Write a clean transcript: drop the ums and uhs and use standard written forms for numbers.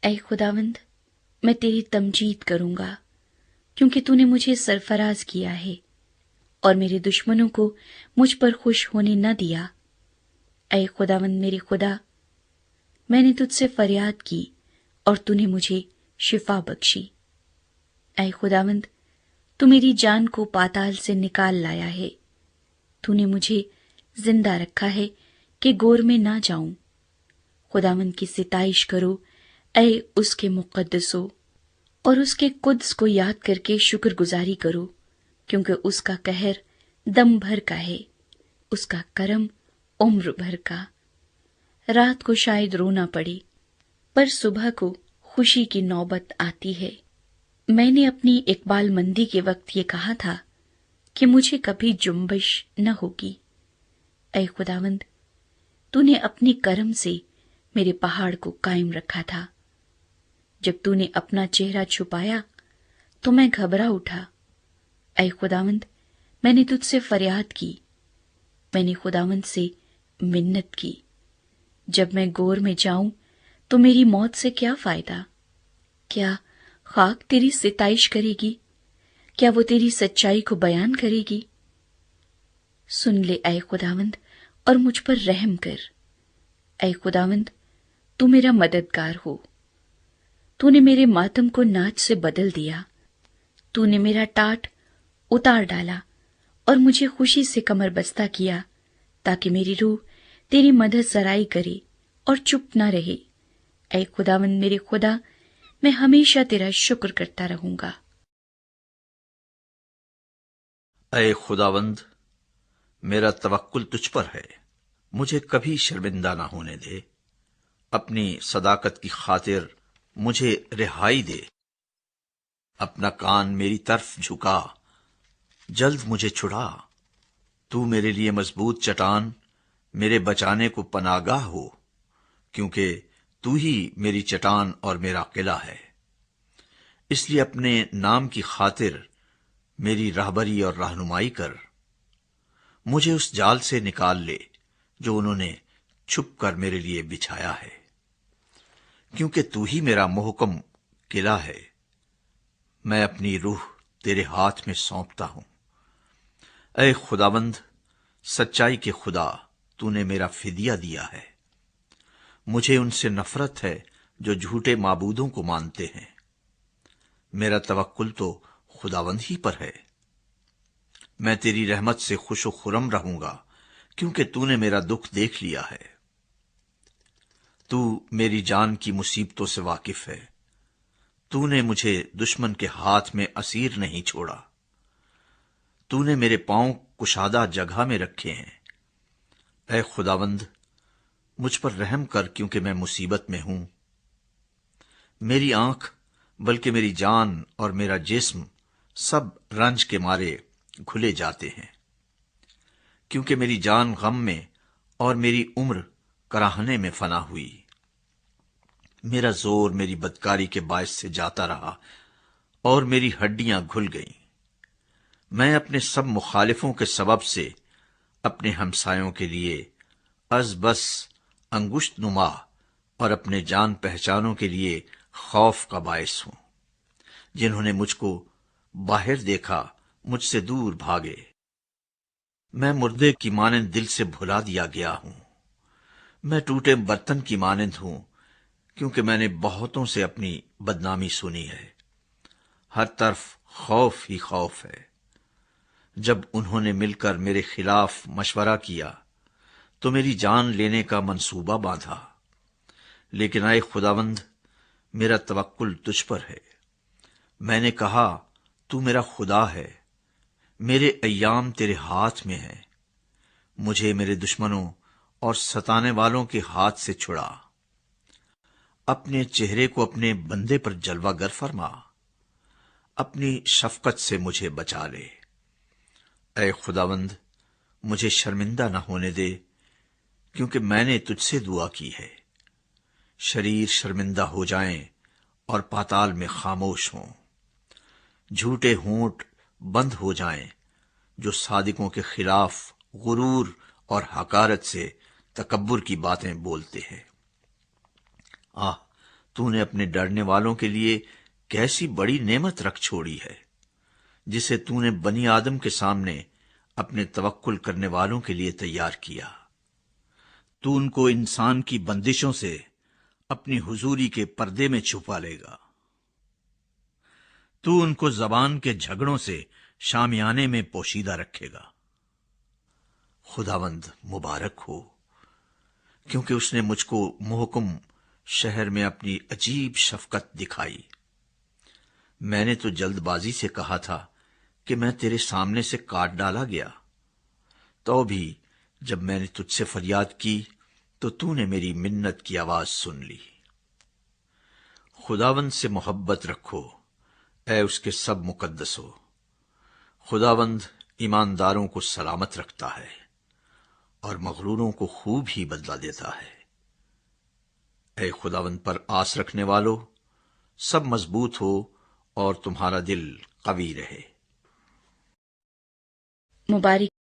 اے خداوند، میں تیری تمجید کروں گا کیونکہ تو نے مجھے سرفراز کیا ہے اور میرے دشمنوں کو مجھ پر خوش ہونے نہ دیا۔ اے خداوند میرے خدا، میں نے تجھ سے فریاد کی اور تو نے مجھے شفا بخشی۔ اے خداوند، تو میری جان کو پاتال سے نکال لایا ہے، تو نے مجھے زندہ رکھا ہے کہ گور میں نہ جاؤں۔ خداوند کی ستائش کرو اے اس کے مقدسو، اور اس کے قدس کو یاد کر کے شکر گزاری کرو، کیونکہ اس کا قہر دم بھر کا ہے، اس کا کرم عمر بھر کا۔ رات کو شاید رونا پڑے، پر صبح کو خوشی کی نوبت آتی ہے۔ میں نے اپنی اقبال مندی کے وقت یہ کہا تھا کہ مجھے کبھی جنبش نہ ہوگی۔ اے خداوند، تو نے اپنی کرم سے میرے پہاڑ کو قائم رکھا تھا۔ جب تو نے اپنا چہرہ چھپایا تو میں گھبرا اٹھا۔ اے خداوند، میں نے تجھ سے فریاد کی، میں نے خداوند سے منت کی۔ جب میں گور میں جاؤں تو میری موت سے کیا فائدہ؟ کیا خاک تیری ستائش کرے گی؟ کیا وہ تیری سچائی کو بیان کرے گی؟ سن لے اے خداوند اور مجھ پر رحم کر۔ اے خداوند، تو میرا مددگار ہو۔ تو نے میرے ماتم کو ناچ سے بدل دیا، تو نے میرا ٹاٹ اتار ڈالا اور مجھے خوشی سے کمر بستہ کیا، تاکہ میری روح تیری مدد سرائی کرے اور چپ نہ رہے۔ اے خداوند میرے خدا، میں ہمیشہ تیرا شکر کرتا رہوں گا۔ اے خداوند، میرا توکل تجھ پر ہے، مجھے کبھی شرمندہ نہ ہونے دے۔ اپنی صداقت کی خاطر مجھے رہائی دے۔ اپنا کان میری طرف جھکا، جلد مجھے چھڑا۔ تو میرے لیے مضبوط چٹان، میرے بچانے کو پناہگاہ ہو، کیونکہ تو ہی میری چٹان اور میرا قلعہ ہے۔ اس لیے اپنے نام کی خاطر میری راہبری اور رہنمائی کر۔ مجھے اس جال سے نکال لے جو انہوں نے چھپ کر میرے لیے بچھایا ہے، کیونکہ تو ہی میرا محکم قلعہ ہے۔ میں اپنی روح تیرے ہاتھ میں سونپتا ہوں۔ اے خداوند، سچائی کے خدا، تو نے میرا فدیہ دیا ہے۔ مجھے ان سے نفرت ہے جو جھوٹے معبودوں کو مانتے ہیں۔ میرا توکل تو خداوند ہی پر ہے۔ میں تیری رحمت سے خوش و خرم رہوں گا، کیونکہ تو نے میرا دکھ دیکھ لیا ہے۔ تو میری جان کی مصیبتوں سے واقف ہے۔ تو نے مجھے دشمن کے ہاتھ میں اسیر نہیں چھوڑا۔ تو نے میرے پاؤں کشادہ جگہ میں رکھے ہیں۔ اے خداوند، مجھ پر رحم کر، کیونکہ میں مصیبت میں ہوں۔ میری آنکھ بلکہ میری جان اور میرا جسم سب رنج کے مارے گھلے جاتے ہیں، کیونکہ میری جان غم میں اور میری عمر کراہنے میں فنا ہوئی۔ میرا زور میری بدکاری کے باعث سے جاتا رہا اور میری ہڈیاں گھل گئیں۔ میں اپنے سب مخالفوں کے سبب سے اپنے ہمسایوں کے لیے از بس انگشت نما اور اپنے جان پہچانوں کے لیے خوف کا باعث ہوں۔ جنہوں نے مجھ کو باہر دیکھا مجھ سے دور بھاگے۔ میں مردے کی مانند دل سے بھلا دیا گیا ہوں۔ میں ٹوٹے برتن کی مانند ہوں، کیونکہ میں نے بہتوں سے اپنی بدنامی سنی ہے۔ ہر طرف خوف ہی خوف ہے۔ جب انہوں نے مل کر میرے خلاف مشورہ کیا تو میری جان لینے کا منصوبہ باندھا۔ لیکن اے خداوند، میرا توکل تجھ پر ہے۔ میں نے کہا، تو میرا خدا ہے، میرے ایام تیرے ہاتھ میں ہے۔ مجھے میرے دشمنوں اور ستانے والوں کے ہاتھ سے چھڑا۔ اپنے چہرے کو اپنے بندے پر جلوہ گر فرما، اپنی شفقت سے مجھے بچا لے۔ اے خداوند، مجھے شرمندہ نہ ہونے دے، کیونکہ میں نے تجھ سے دعا کی ہے۔ شریر شرمندہ ہو جائیں اور پاتال میں خاموش ہوں۔ جھوٹے ہونٹ بند ہو جائیں جو صادقوں کے خلاف غرور اور حقارت سے تکبر کی باتیں بولتے ہیں۔ تو نے اپنے ڈرنے والوں کے لیے کیسی بڑی نعمت رکھ چھوڑی ہے، جسے تو نے بنی آدم کے سامنے اپنے توکل کرنے والوں کے لیے تیار کیا۔ تو ان کو انسان کی بندشوں سے اپنی حضوری کے پردے میں چھپا لے گا۔ تو ان کو زبان کے جھگڑوں سے شامیانے میں پوشیدہ رکھے گا۔ خداوند مبارک ہو، کیونکہ اس نے مجھ کو محکم شہر میں اپنی عجیب شفقت دکھائی۔ میں نے تو جلد بازی سے کہا تھا کہ میں تیرے سامنے سے کاٹ ڈالا گیا، تو بھی جب میں نے تجھ سے فریاد کی تو نے میری منت کی آواز سن لی۔ خداوند سے محبت رکھو اے اس کے سب مقدسو۔ خداوند ایمانداروں کو سلامت رکھتا ہے اور مغروروں کو خوب ہی بدلہ دیتا ہے۔ اے خداوند پر آس رکھنے والو، سب مضبوط ہو اور تمہارا دل قوی رہے۔ مبارک